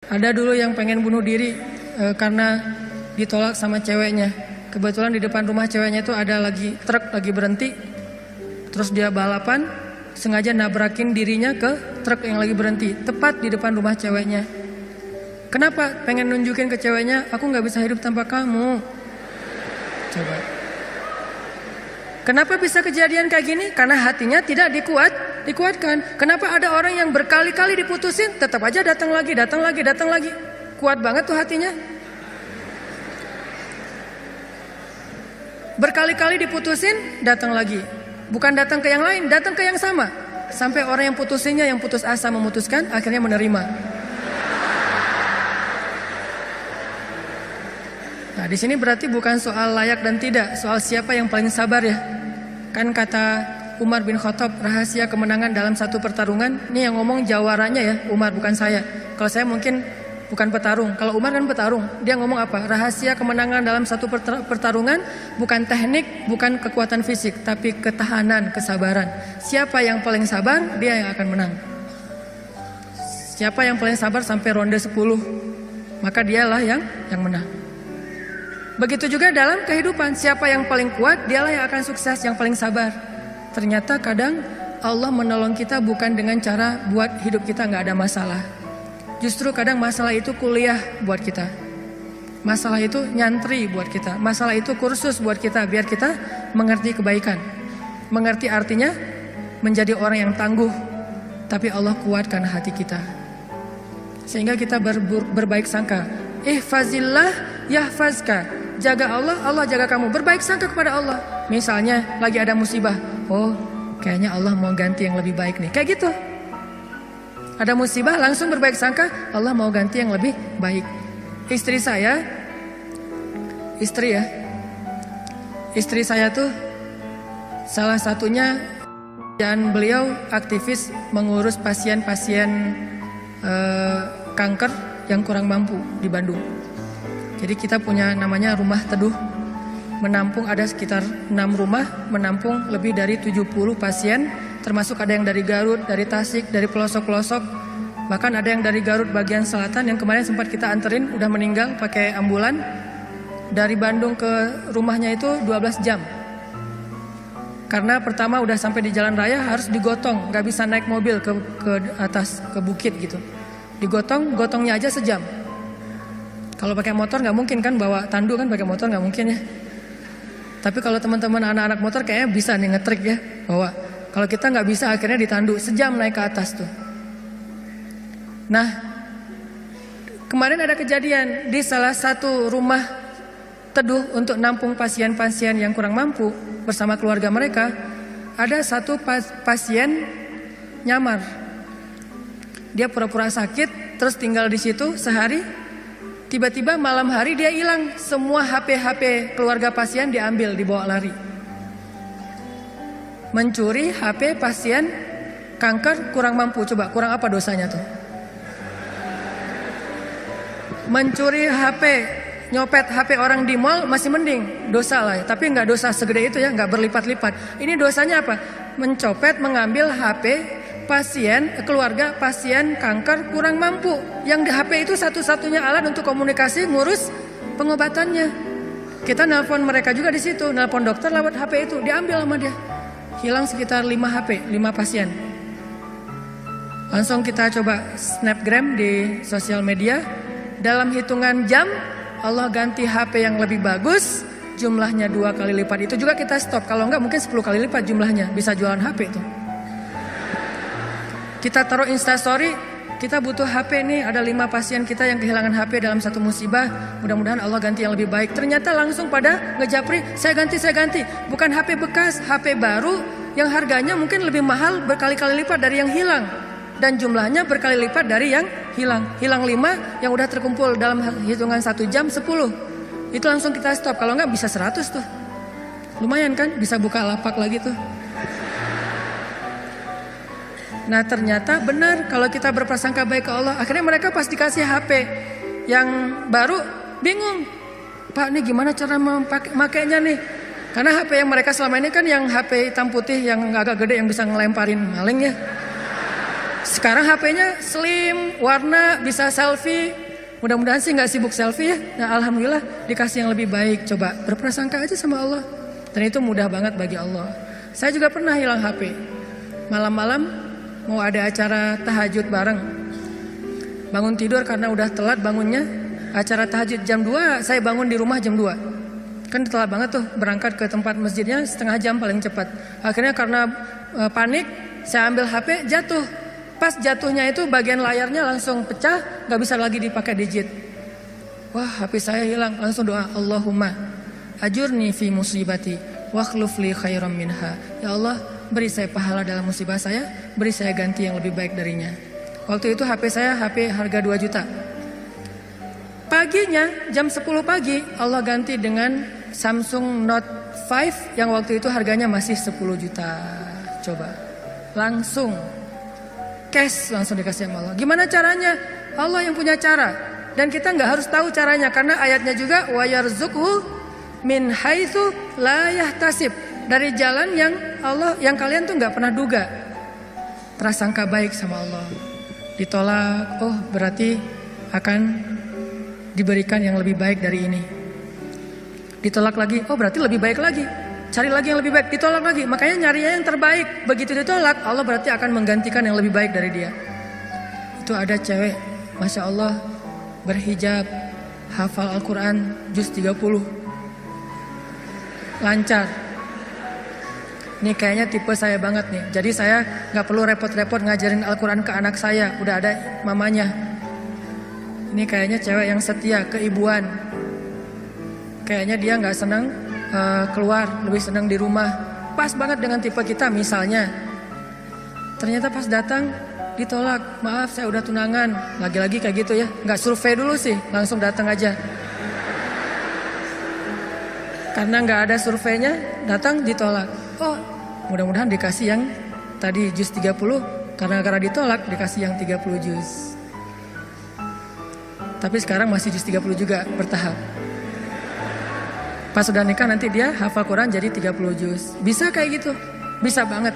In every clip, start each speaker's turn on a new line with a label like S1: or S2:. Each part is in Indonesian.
S1: Ada dulu yang pengen bunuh diri karena ditolak sama ceweknya. Kebetulan di depan rumah ceweknya itu ada lagi truk lagi berhenti. Terus dia balapan, sengaja nabrakin dirinya ke truk yang lagi berhenti, tepat di depan rumah ceweknya. Kenapa? Pengen nunjukin ke ceweknya, aku gak bisa hidup tanpa kamu. Coba. Kenapa bisa kejadian kayak gini? Karena hatinya tidak dikuatkan. Kenapa ada orang yang berkali-kali diputusin, tetap aja datang lagi. Kuat banget tuh hatinya. Berkali-kali diputusin, datang lagi. Bukan datang ke yang lain, datang ke yang sama. Sampai orang yang putusinnya, yang putus asa memutuskan, akhirnya menerima. Nah, di sini berarti bukan soal layak dan tidak, soal siapa yang paling sabar ya. Kan kata Umar bin Khattab, rahasia kemenangan dalam satu pertarungan. Ini yang ngomong jawaranya ya, Umar bukan saya. Kalau saya mungkin bukan petarung. Kalau Umar kan petarung. Dia ngomong apa? Rahasia kemenangan dalam satu pertarungan bukan teknik, bukan kekuatan fisik, tapi ketahanan, kesabaran. Siapa yang paling sabar, dia yang akan menang. Siapa yang paling sabar sampai ronde 10, maka dialah yang menang. Begitu juga dalam kehidupan, siapa yang paling kuat, dialah yang akan sukses, yang paling sabar. Ternyata kadang Allah menolong kita bukan dengan cara buat hidup kita gak ada masalah. Justru kadang masalah itu kuliah buat kita. Masalah itu nyantri buat kita. Masalah itu kursus buat kita, biar kita mengerti kebaikan. Mengerti artinya menjadi orang yang tangguh. Tapi Allah kuatkan hati kita, sehingga kita berbaik sangka. Ihfazillah yahfazka. Jaga Allah, Allah jaga kamu. Berbaik sangka kepada Allah. Misalnya lagi ada musibah, oh kayaknya Allah mau ganti yang lebih baik nih. Kayak gitu. Ada musibah langsung berbaik sangka, Allah mau ganti yang lebih baik. Istri saya tuh salah satunya, dan beliau aktivis mengurus pasien-pasien kanker yang kurang mampu di Bandung. Jadi kita punya namanya Rumah Teduh, menampung ada sekitar 6 rumah, menampung lebih dari 70 pasien, termasuk ada yang dari Garut, dari Tasik, dari pelosok-pelosok. Bahkan ada yang dari Garut bagian selatan yang kemarin sempat kita anterin, udah meninggal pakai ambulan. Dari Bandung ke rumahnya itu 12 jam. Karena pertama udah sampai di jalan raya harus digotong, gak bisa naik mobil ke atas, ke bukit gitu. Gotongnya aja sejam. Kalau pakai motor nggak mungkin kan, bawa tandu kan, pakai motor nggak mungkin ya. Tapi kalau teman-teman anak-anak motor kayaknya bisa nih ngetrik ya, bahwa kalau kita nggak bisa akhirnya ditandu sejam naik ke atas tuh. Nah, kemarin ada kejadian di salah satu rumah teduh untuk nampung pasien-pasien yang kurang mampu bersama keluarga mereka. Ada satu pasien nyamar. Dia pura-pura sakit, terus tinggal di situ sehari. Tiba-tiba malam hari dia hilang. Semua HP keluarga pasien diambil, dibawa lari. Mencuri HP pasien kanker kurang mampu. Coba kurang apa dosanya tuh? Mencuri HP, nyopet HP orang di mall masih mending, dosa lah. Tapi nggak dosa segede itu ya, nggak berlipat-lipat. Ini dosanya apa? Mencopet, mengambil HP keluarga pasien kanker kurang mampu. Yang di HP itu satu-satunya alat untuk komunikasi, ngurus pengobatannya. Kita nelpon mereka juga di situ, nelpon dokter lewat HP itu, diambil sama dia. Hilang sekitar 5 HP, 5 pasien. Langsung kita coba snapgram di sosial media. Dalam hitungan jam Allah ganti HP yang lebih bagus, jumlahnya 2 kali lipat. Itu juga kita stop, kalau enggak mungkin 10 kali lipat jumlahnya. Bisa jualan HP itu. Kita taruh instastory, kita butuh HP nih, ada 5 pasien kita yang kehilangan HP dalam satu musibah. Mudah-mudahan Allah ganti yang lebih baik. Ternyata langsung pada ngejapri, saya ganti. Bukan HP bekas, HP baru yang harganya mungkin lebih mahal berkali-kali lipat dari yang hilang. Dan jumlahnya berkali lipat dari yang hilang. Hilang 5, yang udah terkumpul dalam hitungan 1 jam 10. Itu langsung kita stop, kalau enggak bisa 100 tuh. Lumayan kan, bisa buka lapak lagi tuh. Nah ternyata benar, kalau kita berprasangka baik ke Allah, akhirnya mereka pas dikasih HP yang baru bingung, Pak ini gimana cara memakainya nih? Karena HP yang mereka selama ini kan yang HP hitam putih yang agak gede yang bisa ngelemparin maling ya. Sekarang HP-nya slim, warna, bisa selfie. Mudah-mudahan sih nggak sibuk selfie ya. Nah, alhamdulillah dikasih yang lebih baik. Coba berprasangka aja sama Allah. Dan itu mudah banget bagi Allah. Saya juga pernah hilang HP. Malam-malam mau ada acara tahajud bareng. Bangun tidur karena udah telat bangunnya. Acara tahajud jam 2, saya bangun di rumah jam 2. Kan telat banget tuh, berangkat ke tempat masjidnya setengah jam paling cepat. Akhirnya karena panik, saya ambil HP, jatuh. Pas jatuhnya itu bagian layarnya langsung pecah, gak bisa lagi dipakai digit. Wah, HP saya hilang. Langsung doa, Allahumma ajurni fi musibati wa akhluf li khairam minha. Ya Allah, beri saya pahala dalam musibah saya, beri saya ganti yang lebih baik darinya. Waktu itu HP saya HP harga 2 juta. Paginya jam 10 pagi Allah ganti dengan Samsung Note 5 yang waktu itu harganya masih 10 juta. Coba langsung cash langsung dikasih sama Allah. Gimana caranya? Allah yang punya cara. Dan kita nggak harus tahu caranya karena ayatnya juga wa yarzuqhu min haitsu la yahtasib. Dari jalan yang Allah yang kalian tuh nggak pernah duga. Prasangka baik sama Allah. Ditolak, oh berarti akan diberikan yang lebih baik dari ini. Ditolak lagi, oh berarti lebih baik lagi. Cari lagi yang lebih baik, ditolak lagi. Makanya nyarinya yang terbaik. Begitu ditolak, Allah berarti akan menggantikan yang lebih baik dari dia. Itu ada cewek, Masya Allah, berhijab, hafal Al-Quran, juz 30. Lancar. Ini kayaknya tipe saya banget nih. Jadi saya gak perlu repot-repot ngajarin Al-Quran ke anak saya. Udah ada mamanya. Ini kayaknya cewek yang setia, keibuan. Kayaknya dia gak senang keluar, lebih senang di rumah. Pas banget dengan tipe kita misalnya. Ternyata pas datang ditolak. Maaf saya udah tunangan. Lagi-lagi kayak gitu ya. Gak survei dulu sih, langsung datang aja. Karena gak ada surveinya, datang ditolak. Oh mudah-mudahan dikasih yang tadi juz 30. Karena ditolak dikasih yang 30 juz. Tapi sekarang masih juz 30 juga bertahap. Pas sudah nikah nanti dia hafal Quran jadi 30 juz. Bisa kayak gitu, bisa banget.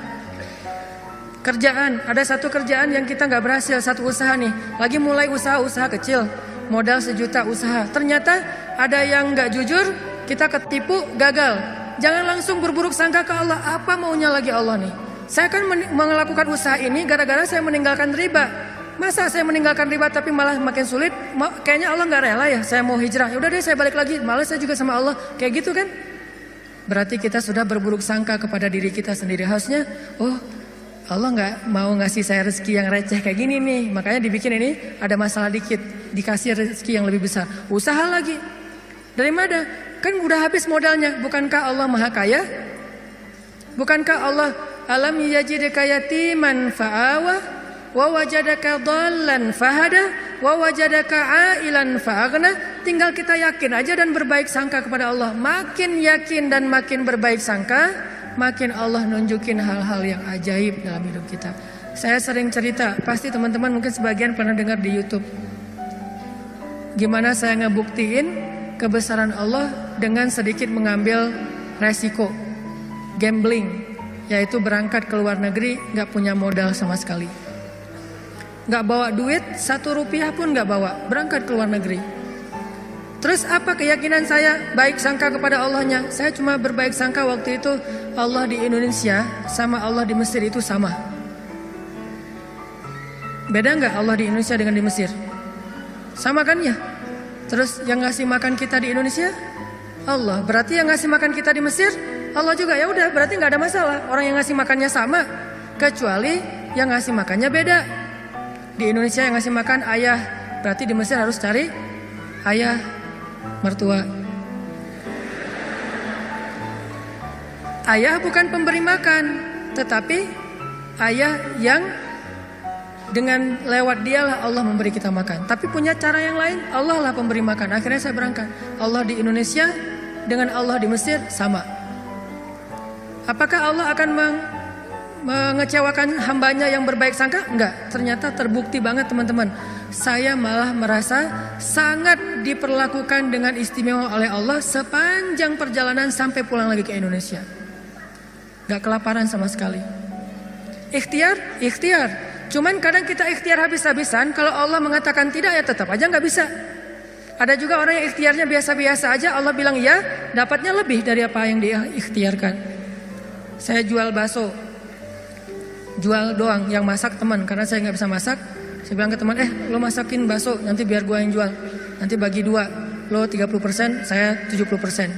S1: Kerjaan, ada satu kerjaan yang kita gak berhasil, satu usaha nih. Lagi mulai usaha kecil, modal 1 juta usaha. Ternyata ada yang gak jujur, kita ketipu, gagal. Jangan langsung berburuk sangka ke Allah. Apa maunya lagi Allah nih? Saya kan melakukan usaha ini gara-gara saya meninggalkan riba. Masa saya meninggalkan riba tapi malah makin sulit? Kayaknya Allah gak rela ya. Saya mau hijrah. Yaudah deh saya balik lagi. Malah saya juga sama Allah. Kayak gitu kan? Berarti kita sudah berburuk sangka kepada diri kita sendiri. Harusnya, oh Allah gak mau ngasih saya rezeki yang receh kayak gini nih. Makanya dibikin ini ada masalah dikit. Dikasih rezeki yang lebih besar. Usaha lagi. Dari mana? Kan udah habis modalnya. Bukankah Allah maha kaya? Bukankah Allah alam yajidka yatiman fa'awa wa wajadaka dhallan fahada wa wajadaka ailan fa'aghna. Tinggal kita yakin aja dan berbaik sangka kepada Allah. Makin yakin dan makin berbaik sangka, makin Allah nunjukin hal-hal yang ajaib dalam hidup kita. Saya sering cerita, pasti teman-teman mungkin sebagian pernah dengar di YouTube. Gimana saya ngebuktiin kebesaran Allah dengan sedikit mengambil resiko gambling, yaitu berangkat ke luar negeri gak punya modal sama sekali. Gak bawa duit, 1 rupiah pun gak bawa, berangkat ke luar negeri. Terus apa keyakinan saya? Baik sangka kepada Allahnya. Saya cuma berbaik sangka waktu itu Allah di Indonesia sama Allah di Mesir itu sama. Beda gak Allah di Indonesia dengan di Mesir? Sama kan ya? Terus yang ngasih makan kita di Indonesia Allah. Berarti yang ngasih makan kita di Mesir Allah juga. Ya udah, berarti gak ada masalah. Orang yang ngasih makannya sama, kecuali yang ngasih makannya beda. Di Indonesia yang ngasih makan ayah, berarti di Mesir harus cari ayah mertua. Ayah bukan pemberi makan, tetapi ayah yang dengan lewat dialah Allah memberi kita makan. Tapi punya cara yang lain, Allah lah pemberi makan. Akhirnya saya berangkat. Allah di Indonesia dengan Allah di Mesir sama. Apakah Allah akan mengecewakan hambanya yang berbaik sangka? Enggak, ternyata terbukti banget teman-teman. Saya malah merasa sangat diperlakukan dengan istimewa oleh Allah sepanjang perjalanan sampai pulang lagi ke Indonesia. Gak kelaparan sama sekali. Ikhtiar. Cuman kadang kita ikhtiar habis-habisan, kalau Allah mengatakan tidak ya tetap aja nggak bisa. Ada juga orang yang ikhtiarnya biasa-biasa aja, Allah bilang ya, dapatnya lebih dari apa yang dia ikhtiarkan. Saya jual bakso, jual doang, yang masak teman, karena saya nggak bisa masak. Saya bilang ke teman, lo masakin bakso, nanti biar gua yang jual. Nanti bagi 2, lo 30%, saya 70%.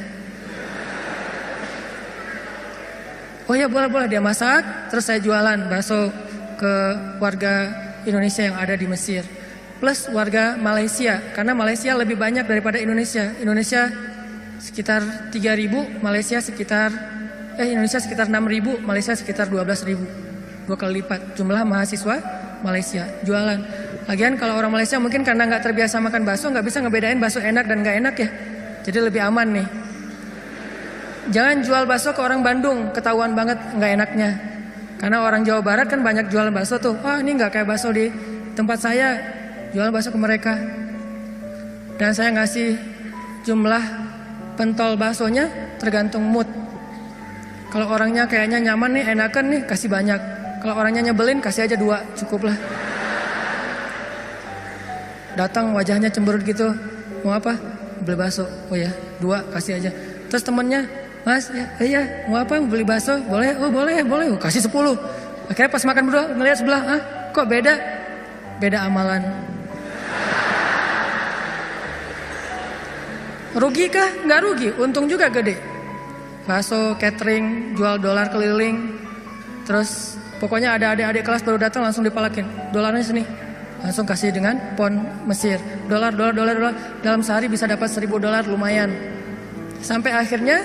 S1: Oh ya boleh, dia masak, terus saya jualan bakso ke warga Indonesia yang ada di Mesir. Plus warga Malaysia, karena Malaysia lebih banyak daripada Indonesia. Indonesia sekitar 3.000, Malaysia sekitar Indonesia sekitar 6.000, Malaysia sekitar 12.000. 2 kali lipat jumlah mahasiswa Malaysia. Jualan. Lagian kalau orang Malaysia mungkin karena nggak terbiasa makan bakso, nggak bisa ngebedain bakso enak dan nggak enak ya. Jadi lebih aman nih. Jangan jual bakso ke orang Bandung, ketahuan banget nggak enaknya. Karena orang Jawa Barat kan banyak jual bakso tuh. Wah ini nggak kayak bakso di tempat saya. Jual bakso ke mereka. Dan saya ngasih jumlah pentol baksonya tergantung mood. Kalau orangnya kayaknya nyaman nih, enakan nih, kasih banyak. Kalau orangnya nyebelin, kasih aja 2, cukup lah. Datang wajahnya cemberut gitu, mau apa? Beli bakso. Oh ya, 2 kasih aja. Terus temennya, Mas, iya, mau apa? Beli bakso? Boleh? Oh boleh. Oh, kasih 10. Akhirnya pas makan berdua ngeliat sebelah, kok beda? Beda amalan. Rugi kah? Nggak rugi, untung juga gede. Bakso, catering, jual dolar keliling. Terus pokoknya ada adik-adik kelas baru datang langsung dipalakin. Dolarnya sini. Langsung kasih dengan pon Mesir. Dolar. Dalam sehari bisa dapat $1.000 lumayan. Sampai akhirnya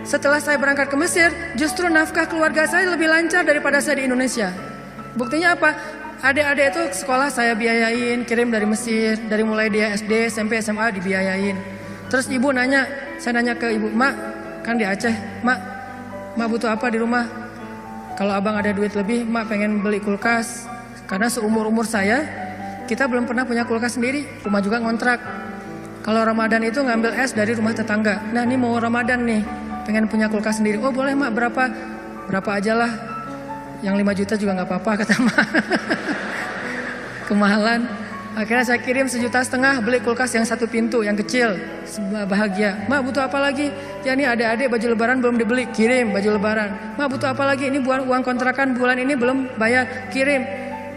S1: setelah saya berangkat ke Mesir, justru nafkah keluarga saya lebih lancar daripada saya di Indonesia. Buktinya apa? Adik-adik itu sekolah saya biayain, kirim dari Mesir. Dari mulai dia SD, SMP, SMA dibiayain. Terus ibu nanya, saya nanya ke ibu, Mak, kan di Aceh, Mak butuh apa di rumah? Kalau abang ada duit lebih, Mak pengen beli kulkas. Karena seumur-umur saya, kita belum pernah punya kulkas sendiri, rumah juga ngontrak. Kalau Ramadan itu ngambil es dari rumah tetangga. Nah ini mau Ramadan nih, pengen punya kulkas sendiri. Oh boleh Mak, berapa aja lah. Yang 5 juta juga gak apa-apa kata Mak. Kemahalan. Akhirnya saya kirim 1,5 juta beli kulkas yang 1 pintu, yang kecil. Bahagia. Mak butuh apa lagi? Ya ini adik-adik baju lebaran belum dibeli, kirim baju lebaran. Mak butuh apa lagi? Ini uang kontrakan bulan ini belum bayar, kirim.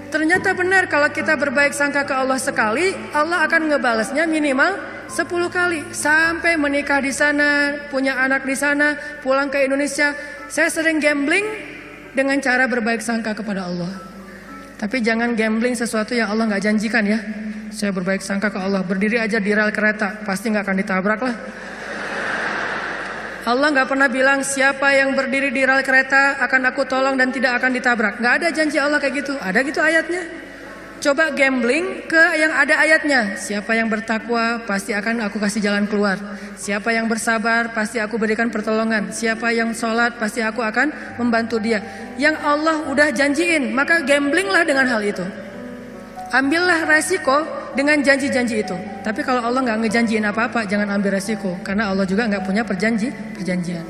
S1: Ternyata benar kalau kita berbaik sangka ke Allah sekali, Allah akan ngebalesnya minimal 10 kali. Sampai menikah di sana, punya anak di sana, pulang ke Indonesia. Saya sering gambling dengan cara berbaik sangka kepada Allah. Tapi jangan gambling sesuatu yang Allah gak janjikan ya. Saya berbaik sangka ke Allah, berdiri aja di rel kereta, pasti gak akan ditabrak lah. Allah gak pernah bilang siapa yang berdiri di rel kereta akan aku tolong dan tidak akan ditabrak. Gak ada janji Allah kayak gitu. Ada gitu ayatnya. Coba gambling ke yang ada ayatnya. Siapa yang bertakwa pasti akan aku kasih jalan keluar. Siapa yang bersabar pasti aku berikan pertolongan. Siapa yang sholat pasti aku akan membantu dia. Yang Allah udah janjiin, maka gamblinglah dengan hal itu. Ambillah resiko dengan janji-janji itu. Tapi kalau Allah gak ngejanjiin apa-apa, jangan ambil resiko. Karena Allah juga gak punya perjanjian.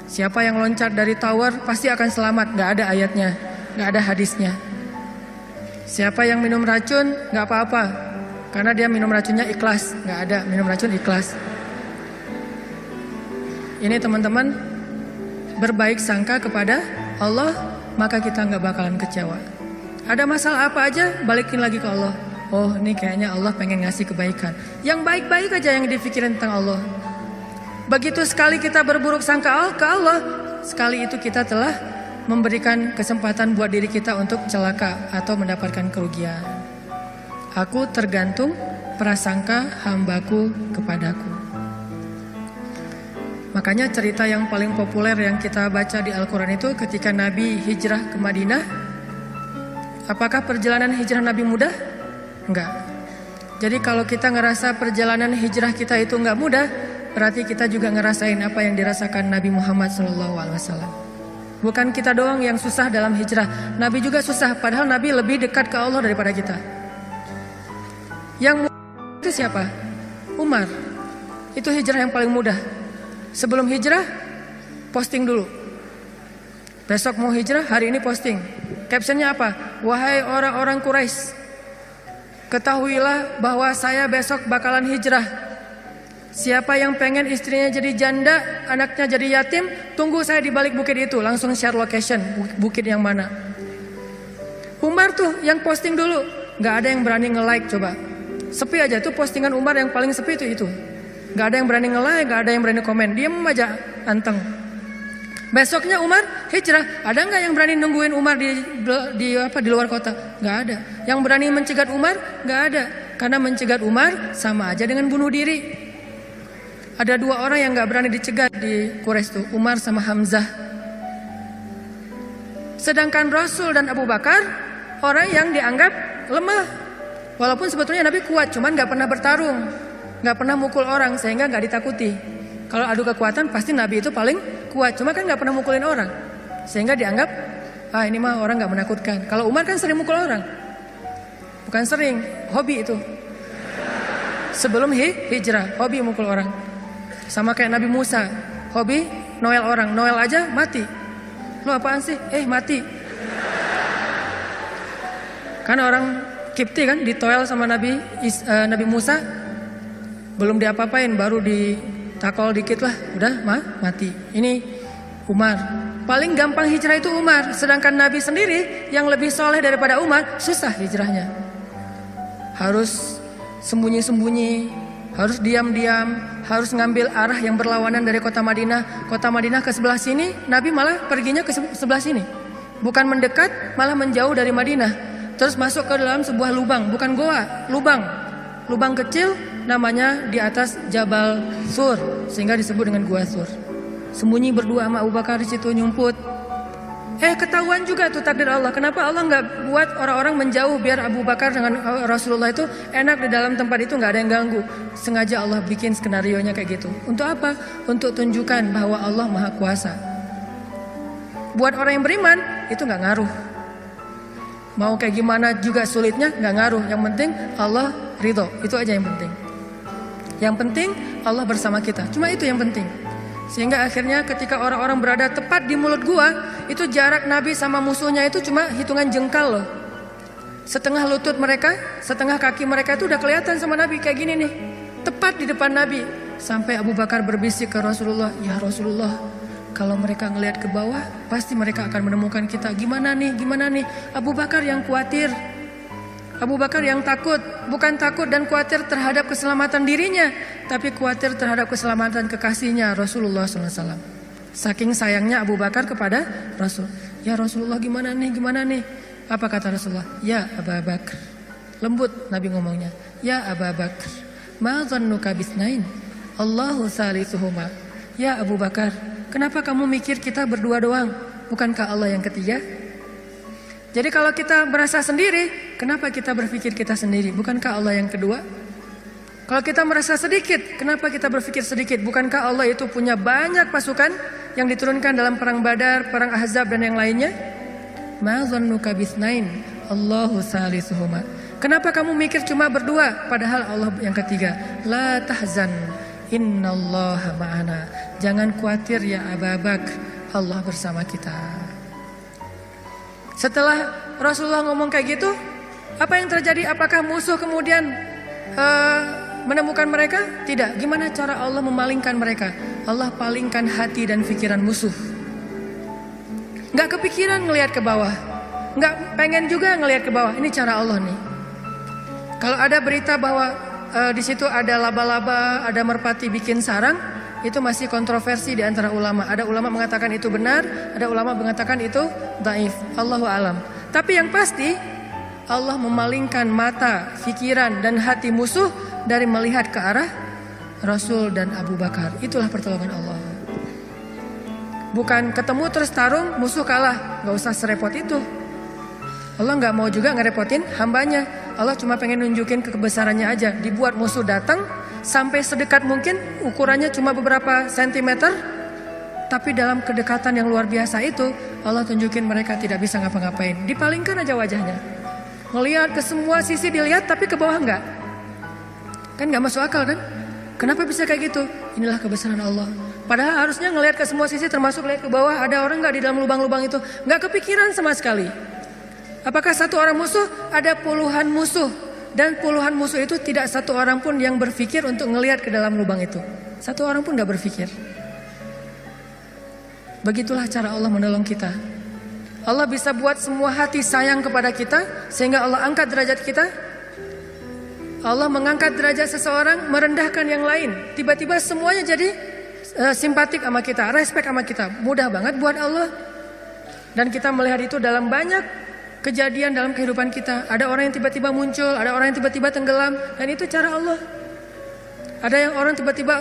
S1: Siapa yang loncat dari tower pasti akan selamat. Gak ada ayatnya, gak ada hadisnya. Siapa yang minum racun gak apa-apa, karena dia minum racunnya ikhlas. Gak ada minum racun ikhlas. Ini teman-teman, berbaik sangka kepada Allah, maka kita gak bakalan kecewa. Ada masalah apa aja, balikin lagi ke Allah. Oh ini kayaknya Allah pengen ngasih kebaikan. Yang baik-baik aja yang dipikirin tentang Allah. Begitu sekali kita berburuk sangka ke Allah, sekali itu kita telah memberikan kesempatan buat diri kita untuk celaka atau mendapatkan kerugian. Aku tergantung prasangka hambaku kepadaku. Makanya cerita yang paling populer yang kita baca di Al-Quran itu ketika Nabi hijrah ke Madinah. Apakah perjalanan hijrah Nabi mudah? Enggak. Jadi kalau kita ngerasa perjalanan hijrah kita itu enggak mudah, berarti kita juga ngerasain apa yang dirasakan Nabi Muhammad SAW. Bukan kita doang yang susah dalam hijrah. Nabi juga susah, padahal Nabi lebih dekat ke Allah daripada kita. Yang mudah itu siapa? Umar. Itu hijrah yang paling mudah. Sebelum hijrah, posting dulu. Besok mau hijrah, hari ini posting. Captionnya apa? wahai orang-orang Quraisy, ketahuilah bahwa saya besok bakalan hijrah. Siapa yang pengen istrinya jadi janda, anaknya jadi yatim, tunggu saya di balik bukit itu. Langsung share location, bukit yang mana. Umar tuh yang posting dulu, gak ada yang berani nge-like coba. Sepi aja tuh postingan Umar yang paling sepi itu. Gak ada yang berani nge-like, gak ada yang berani komen. Diem aja, anteng. Besoknya Umar hijrah. Ada nggak yang berani nungguin Umar di luar kota? Nggak ada. Yang berani mencegat Umar? Nggak ada. Karena mencegat Umar sama aja dengan bunuh diri. Ada dua orang yang nggak berani dicegat di Quraisy itu, Umar sama Hamzah. Sedangkan Rasul dan Abu Bakar orang yang dianggap lemah. Walaupun sebetulnya Nabi kuat, cuman nggak pernah bertarung, nggak pernah mukul orang sehingga nggak ditakuti. Kalau adu kekuatan pasti Nabi itu paling kuat, cuma kan nggak pernah mukulin orang, sehingga dianggap ini mah orang nggak menakutkan. Kalau Umar kan sering mukul orang, bukan sering, hobi itu. Sebelum hijrah, hobi mukul orang. Sama kayak Nabi Musa, hobi noel orang, noel aja mati. Lo apaan sih? Mati. Karena orang Kipti kan ditoel sama Nabi Musa, belum diapa-apain, baru ditakol dikit lah, udah mati. Ini Umar. Paling gampang hijrah itu Umar. Sedangkan Nabi sendiri yang lebih soleh daripada Umar, susah hijrahnya. Harus sembunyi-sembunyi, harus diam-diam, harus ngambil arah yang berlawanan dari kota Madinah. Kota Madinah ke sebelah sini, Nabi malah perginya ke sebelah sini. Bukan mendekat, malah menjauh dari Madinah. Terus masuk ke dalam sebuah lubang, bukan goa, lubang. Lubang kecil namanya di atas Jabal Sur, sehingga disebut dengan Gua Sur. Sembunyi berdua sama Abu Bakar di situ nyumput. Ketahuan juga tuh takdir Allah. Kenapa Allah nggak buat orang-orang menjauh biar Abu Bakar dengan Rasulullah itu enak di dalam tempat itu, nggak ada yang ganggu. Sengaja Allah bikin skenarionya kayak gitu. Untuk apa? Untuk tunjukkan bahwa Allah Maha Kuasa. Buat orang yang beriman itu nggak ngaruh. Mau kayak gimana juga sulitnya nggak ngaruh. Yang penting Allah ridho, itu aja yang penting. Yang penting Allah bersama kita. Cuma itu yang penting. Sehingga akhirnya ketika orang-orang berada tepat di mulut gua, itu jarak Nabi sama musuhnya itu cuma hitungan jengkal loh. Setengah lutut mereka, setengah kaki mereka itu udah kelihatan sama Nabi kayak gini nih. Tepat di depan Nabi. Sampai Abu Bakar berbisik ke Rasulullah, "Ya Rasulullah, kalau mereka ngelihat ke bawah, pasti mereka akan menemukan kita. Gimana nih? Abu Bakar yang khawatir. Abu Bakar yang takut, bukan takut dan khawatir terhadap keselamatan dirinya, tapi khawatir terhadap keselamatan kekasihnya Rasulullah SAW. Saking sayangnya Abu Bakar kepada Rasul. Ya Rasulullah gimana nih? Apa kata Rasulullah? Ya Abu Bakar. Lembut Nabi ngomongnya. Ya Abu Bakar, ma dhannuka bisnain? Allahu salisuhuma. Ya Abu Bakar, kenapa kamu mikir kita berdua doang? Bukankah Allah yang ketiga? Jadi kalau kita merasa sendiri, kenapa kita berpikir kita sendiri? Bukankah Allah yang kedua? Kalau kita merasa sedikit, kenapa kita berpikir sedikit? Bukankah Allah itu punya banyak pasukan yang diturunkan dalam perang Badar, perang Ahzab dan yang lainnya? Ma dhannuka bisnain? Allahu salisuhuma. Kenapa kamu mikir cuma berdua padahal Allah yang ketiga? La tahzan, innallaha ma'ana. Jangan khawatir ya Abu Bakar, Allah bersama kita. Setelah Rasulullah ngomong kayak gitu, apa yang terjadi? Apakah musuh kemudian menemukan mereka? Tidak. Gimana cara Allah memalingkan mereka? Allah palingkan hati dan pikiran musuh. Gak kepikiran ngelihat ke bawah, gak pengen juga ngelihat ke bawah. Ini cara Allah nih. Kalau ada berita bahwa di situ ada laba-laba, ada merpati bikin sarang, itu masih kontroversi di antara ulama. Ada ulama mengatakan itu benar, ada ulama mengatakan itu dhaif. Allahu alam. Tapi yang pasti Allah memalingkan mata, pikiran dan hati musuh dari melihat ke arah Rasul dan Abu Bakar. Itulah pertolongan Allah. Bukan ketemu terus tarung, musuh kalah. Gak usah serepot itu. Allah gak mau juga ngerepotin hambanya. Allah cuma pengen nunjukin kebesarannya aja. Dibuat musuh datang sampai sedekat mungkin, ukurannya cuma beberapa sentimeter, tapi dalam kedekatan yang luar biasa itu Allah tunjukin mereka tidak bisa ngapa-ngapain. Dipalingkan aja wajahnya, ngelihat ke semua sisi dilihat, tapi ke bawah enggak. Kan gak masuk akal kan? Kenapa bisa kayak gitu? Inilah kebesaran Allah. Padahal harusnya ngelihat ke semua sisi, termasuk lihat ke bawah ada orang gak di dalam lubang-lubang itu. Gak kepikiran sama sekali. Apakah satu orang musuh? Ada puluhan musuh. Dan puluhan musuh itu tidak satu orang pun yang berpikir untuk ngelihat ke dalam lubang itu. Satu orang pun gak berpikir. Begitulah cara Allah menolong kita. Allah bisa buat semua hati sayang kepada kita, sehingga Allah angkat derajat kita. Allah mengangkat derajat seseorang, merendahkan yang lain. Tiba-tiba semuanya jadi simpatik sama kita, respect sama kita. Mudah banget buat Allah. Dan kita melihat itu dalam banyak kejadian dalam kehidupan kita. Ada orang yang tiba-tiba muncul, ada orang yang tiba-tiba tenggelam, dan itu cara Allah. Ada yang orang tiba-tiba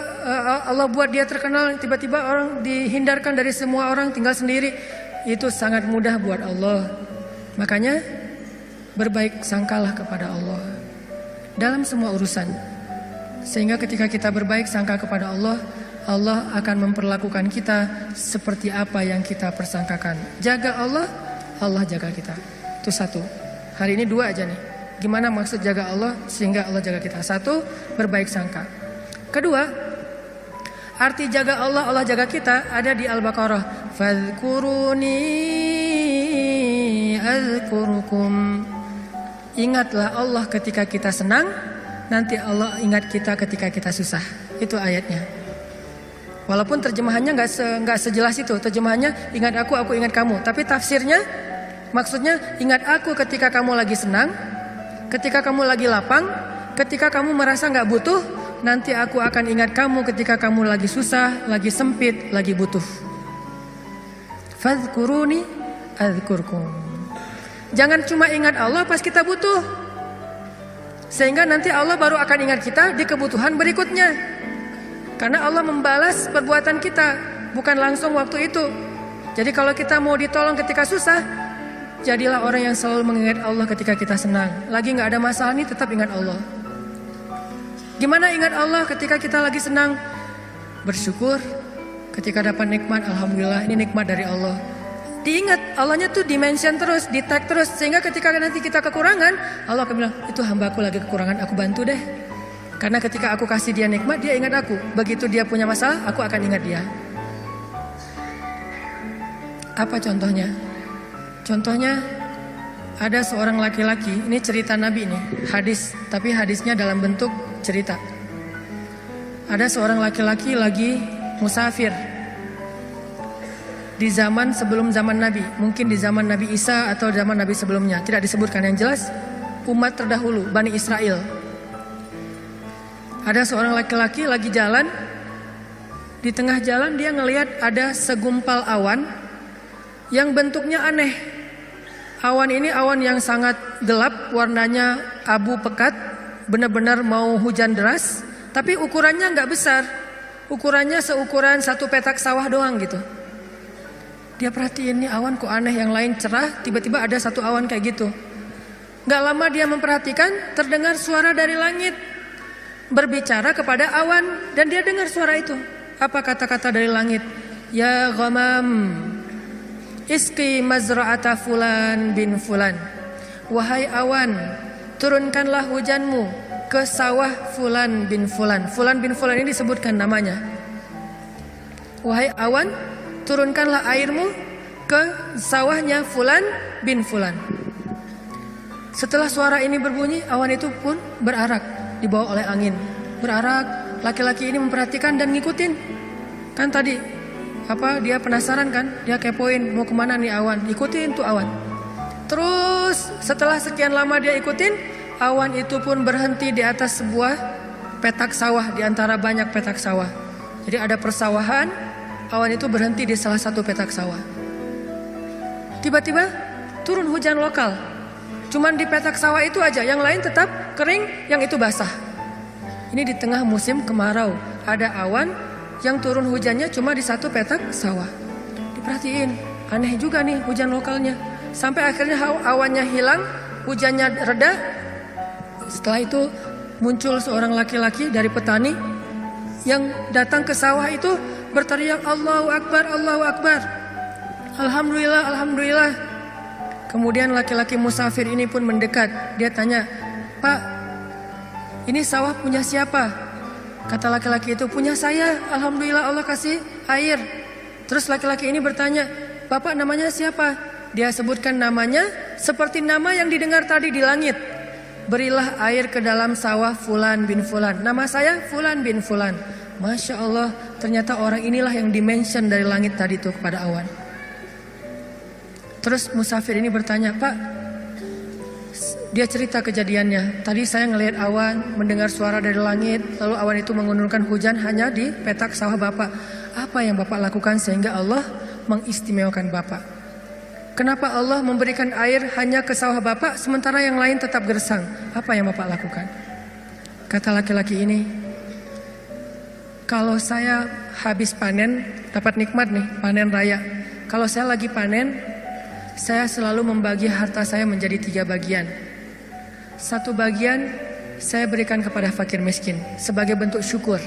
S1: Allah buat dia terkenal, tiba-tiba orang dihindarkan dari semua orang, tinggal sendiri. Itu sangat mudah buat Allah. Makanya berbaik sangkalah kepada Allah dalam semua urusan. Sehingga ketika kita berbaik sangka kepada Allah, Allah akan memperlakukan kita seperti apa yang kita persangkakan. Jaga Allah, Allah jaga kita. Itu satu. Hari ini dua aja nih. Gimana maksud jaga Allah sehingga Allah jaga kita? Satu, berbaik sangka. Kedua, arti jaga Allah, Allah jaga kita ada di Al-Baqarah. Fadhkuruni azkurukum. Ingatlah Allah ketika kita senang, nanti Allah ingat kita ketika kita susah. Itu ayatnya. Walaupun terjemahannya nggak sejelas itu. Terjemahannya ingat aku ingat kamu. Tapi tafsirnya maksudnya ingat aku ketika kamu lagi senang, ketika kamu lagi lapang, ketika kamu merasa nggak butuh, nanti aku akan ingat kamu ketika kamu lagi susah, lagi sempit, lagi butuh. Fadhkuruni adzkurkum. Jangan cuma ingat Allah pas kita butuh, sehingga nanti Allah baru akan ingat kita di kebutuhan berikutnya. Karena Allah membalas perbuatan kita, bukan langsung waktu itu. Jadi kalau kita mau ditolong ketika susah, jadilah orang yang selalu mengingat Allah ketika kita senang. Lagi gak ada masalah nih, tetap ingat Allah. Gimana ingat Allah ketika kita lagi senang? Bersyukur. Ketika dapat nikmat, alhamdulillah ini nikmat dari Allah. Diingat, Allahnya tuh dimention terus, di tag terus. Sehingga ketika nanti kita kekurangan, Allah akan bilang, itu hambaku lagi kekurangan, aku bantu deh. Karena ketika aku kasih dia nikmat, dia ingat aku. Begitu dia punya masalah, aku akan ingat dia. Apa contohnya? Contohnya ada seorang laki-laki, ini cerita Nabi nih, hadis, tapi hadisnya dalam bentuk cerita. Ada seorang laki-laki lagi musafir di zaman sebelum zaman Nabi, mungkin di zaman Nabi Isa atau zaman Nabi sebelumnya, tidak disebutkan. Yang jelas umat terdahulu, Bani Israel. Ada seorang laki-laki lagi jalan, di tengah jalan dia ngelihat ada segumpal awan yang bentuknya aneh. Awan ini awan yang sangat gelap, warnanya abu pekat, benar-benar mau hujan deras. Tapi ukurannya nggak besar, ukurannya seukuran satu petak sawah doang gitu. Dia perhatiin nih awan kok aneh, yang lain cerah, tiba-tiba ada satu awan kayak gitu. Nggak lama dia memperhatikan, terdengar suara dari langit berbicara kepada awan, dan dia dengar suara itu. Apa kata-kata dari langit? Ya ghamam, Iski mazra'ata fulan bin fulan. Wahai awan, turunkanlah hujanmu ke sawah fulan bin fulan. Fulan bin fulan ini disebutkan namanya. Wahai awan, turunkanlah airmu ke sawahnya fulan bin fulan. Setelah suara ini berbunyi, awan itu pun berarak, dibawa oleh angin. Berarak, laki-laki ini memperhatikan dan ngikutin. Kan tadi dia penasaran kan, dia kepoin mau kemana nih awan, ikutin tuh awan. Terus setelah sekian lama dia ikutin, awan itu pun berhenti di atas sebuah petak sawah, di antara banyak petak sawah. Jadi ada persawahan, awan itu berhenti di salah satu petak sawah. Tiba-tiba turun hujan lokal, cuman di petak sawah itu aja, yang lain tetap kering, yang itu basah. Ini di tengah musim kemarau, ada awan yang turun hujannya cuma di satu petak sawah. Diperhatiin, aneh juga nih hujan lokalnya. Sampai akhirnya awannya hilang, hujannya reda. Setelah itu muncul seorang laki-laki dari petani yang datang ke sawah itu berteriak, Allahu Akbar, Allahu Akbar, Alhamdulillah, Alhamdulillah. Kemudian laki-laki musafir ini pun mendekat. Dia tanya, Pak, ini sawah punya siapa? Kata laki-laki itu, punya saya, alhamdulillah Allah kasih air. Terus laki-laki ini bertanya, Bapak namanya siapa? Dia sebutkan namanya Seperti nama yang didengar tadi di langit. Berilah air ke dalam sawah Fulan bin Fulan. Nama saya Fulan bin Fulan. Masya Allah, ternyata orang inilah yang dimention dari langit tadi tuh kepada awan. Terus musafir ini bertanya, Pak, dia cerita kejadiannya. Tadi saya ngelihat awan, mendengar suara dari langit, lalu awan itu menurunkan hujan hanya di petak sawah Bapak. Apa yang Bapak lakukan sehingga Allah mengistimewakan Bapak? Kenapa Allah memberikan air hanya ke sawah Bapak sementara yang lain tetap gersang? Apa yang Bapak lakukan? Kata laki-laki ini, kalau saya habis panen, dapat nikmat nih, panen raya. Kalau saya lagi panen, saya selalu membagi harta saya menjadi 3 bagian. 1 bagian saya berikan kepada fakir miskin sebagai bentuk syukur.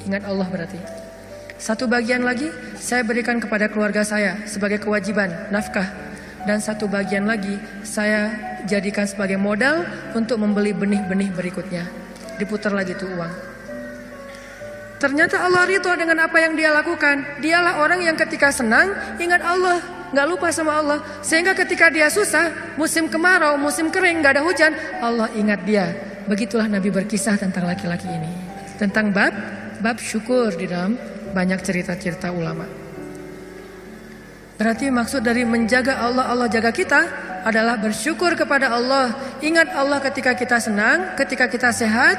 S1: Ingat Allah berarti. 1 bagian lagi saya berikan kepada keluarga saya sebagai kewajiban, nafkah. Dan 1 bagian lagi saya jadikan sebagai modal untuk membeli benih-benih berikutnya. Diputar lagi tuh uang. Ternyata Allah ridho dengan apa yang dia lakukan. Dialah orang yang ketika senang ingat Allah, gak lupa sama Allah. Sehingga ketika dia susah, musim kemarau, musim kering, gak ada hujan, Allah ingat dia. Begitulah Nabi berkisah tentang laki-laki ini. Tentang bab syukur di dalam banyak cerita-cerita ulama. Berarti maksud dari menjaga Allah, Allah jaga kita adalah bersyukur kepada Allah. Ingat Allah ketika kita senang, ketika kita sehat.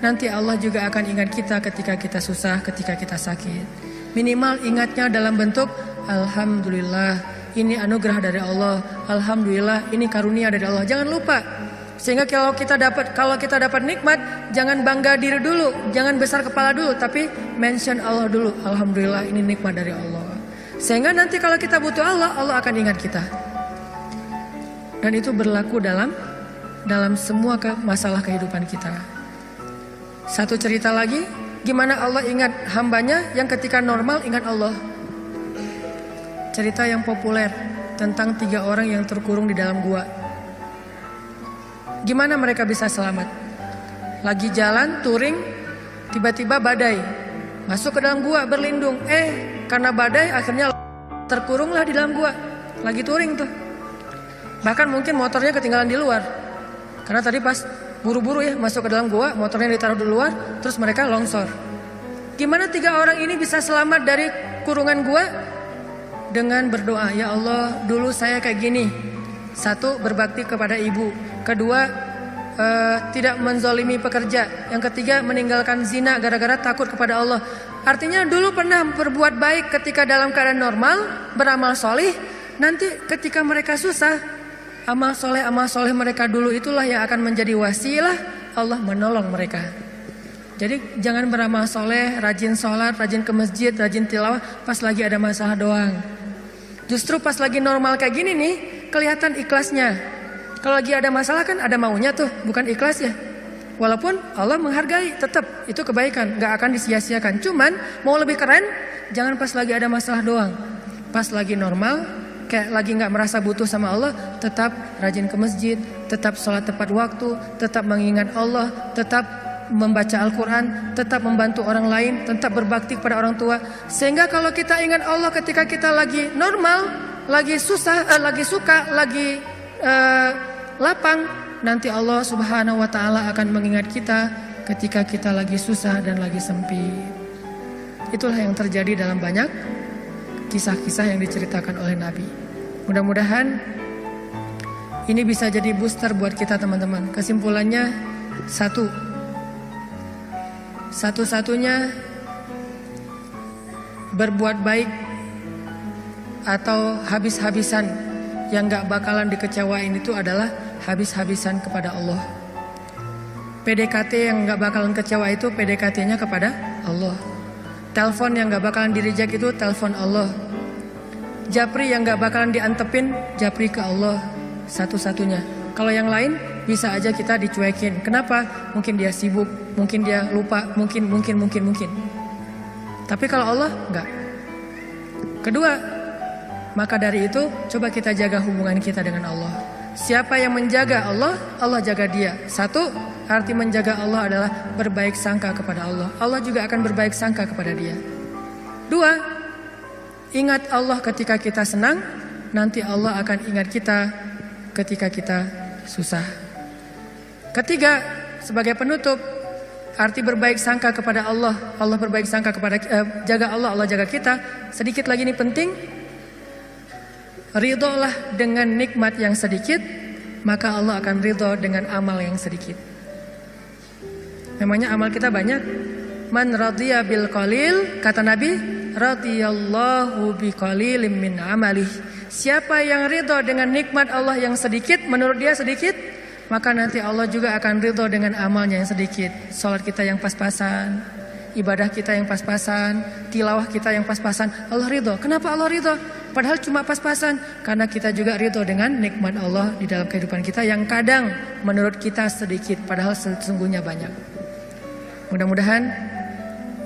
S1: Nanti Allah juga akan ingat kita ketika kita susah, ketika kita sakit. Minimal ingatnya dalam bentuk Alhamdulillah, ini anugerah dari Allah. Alhamdulillah, ini karunia dari Allah. Jangan lupa. Sehingga kalau kita dapat nikmat, jangan bangga diri dulu, jangan besar kepala dulu, tapi mention Allah dulu. Alhamdulillah, ini nikmat dari Allah. Sehingga nanti kalau kita butuh Allah, Allah akan ingat kita. Dan itu berlaku dalam semua masalah kehidupan kita. Satu cerita lagi, gimana Allah ingat hambanya yang ketika normal ingat Allah. Cerita yang populer tentang 3 orang yang terkurung di dalam gua. Gimana mereka bisa selamat? Lagi jalan touring, tiba-tiba badai, masuk ke dalam gua berlindung. Karena badai akhirnya terkurunglah di dalam gua. Lagi touring tuh. Bahkan mungkin motornya ketinggalan di luar. Karena tadi pas buru-buru ya masuk ke dalam gua, motornya ditaruh di luar, terus mereka longsor. Gimana 3 orang ini bisa selamat dari kurungan gua? Dengan berdoa, ya Allah, dulu saya kayak gini. 1, berbakti kepada ibu. 2, tidak menzalimi pekerja. Yang 3, meninggalkan zina gara-gara takut kepada Allah. Artinya dulu pernah berbuat baik ketika dalam keadaan normal, beramal solih. Nanti ketika mereka susah, amal soleh mereka dulu itulah yang akan menjadi wasilah Allah menolong mereka. Jadi jangan beramal soleh, rajin sholat, rajin ke masjid, rajin tilawah pas lagi ada masalah doang. Justru pas lagi normal kayak gini nih, kelihatan ikhlasnya. Kalau lagi ada masalah kan ada maunya tuh, bukan ikhlas ya. Walaupun Allah menghargai, tetap itu kebaikan, gak akan disia-siakan. Cuman mau lebih keren, jangan pas lagi ada masalah doang. Pas lagi normal, kayak lagi gak merasa butuh sama Allah, tetap rajin ke masjid, tetap sholat tepat waktu, tetap mengingat Allah, tetap membaca Al-Quran, tetap membantu orang lain, tetap berbakti kepada orang tua. Sehingga kalau kita ingat Allah ketika kita lagi normal, lagi susah, lagi suka, lagi lapang, nanti Allah Subhanahu wa Ta'ala akan mengingat kita ketika kita lagi susah dan lagi sempit. Itulah yang terjadi dalam banyak kisah-kisah yang diceritakan oleh Nabi. Mudah-mudahan ini bisa jadi booster buat kita teman-teman. Kesimpulannya satu-satunya berbuat baik atau habis-habisan yang gak bakalan dikecewain itu adalah habis-habisan kepada Allah. PDKT yang gak bakalan kecewa itu PDKT-nya kepada Allah. Telepon yang gak bakalan di-reject itu telepon Allah. Japri yang gak bakalan diantepin, japri ke Allah. Satu-satunya. Kalau yang lain bisa aja kita dicuekin. Kenapa? Mungkin dia sibuk, mungkin dia lupa, mungkin. Tapi kalau Allah enggak. Kedua, maka dari itu coba kita jaga hubungan kita dengan Allah. Siapa yang menjaga Allah, Allah jaga dia. 1, arti menjaga Allah adalah berbaik sangka kepada Allah. Allah juga akan berbaik sangka kepada dia. 2, ingat Allah ketika kita senang, nanti Allah akan ingat kita ketika kita susah. Ketiga, sebagai penutup, arti berbaik sangka kepada Allah. Allah berbaik sangka kepada jaga Allah, Allah jaga kita. Sedikit lagi ini penting. Ridholah dengan nikmat yang sedikit, maka Allah akan ridho dengan amal yang sedikit. Memangnya amal kita banyak. Man radhiya bil qalil, kata Nabi, radhiyallahu bi qalilim min amalih. Siapa yang ridho dengan nikmat Allah yang sedikit, menurut dia sedikit, maka nanti Allah juga akan ridho dengan amalnya yang sedikit. Salat kita yang pas-pasan, ibadah kita yang pas-pasan, tilawah kita yang pas-pasan, Allah ridho. Kenapa Allah ridho? Padahal cuma pas-pasan, karena kita juga ridho dengan nikmat Allah di dalam kehidupan kita yang kadang menurut kita sedikit, padahal sesungguhnya banyak. Mudah-mudahan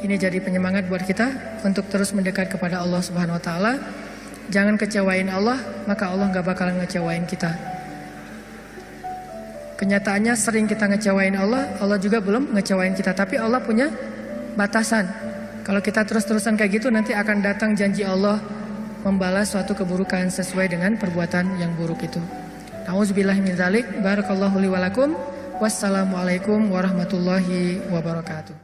S1: ini jadi penyemangat buat kita untuk terus mendekat kepada Allah Subhanahu Wa Taala. Jangan kecewain Allah, maka Allah gak bakalan ngecewain kita. Kenyataannya sering kita ngecewain Allah, Allah juga belum ngecewain kita. Tapi Allah punya batasan. Kalau kita terus-terusan kayak gitu, nanti akan datang janji Allah membalas suatu keburukan sesuai dengan perbuatan yang buruk itu. Auzubillahi min dzalik. Barakallahu li wa lakum. Wassalamualaikum warahmatullahi wabarakatuh.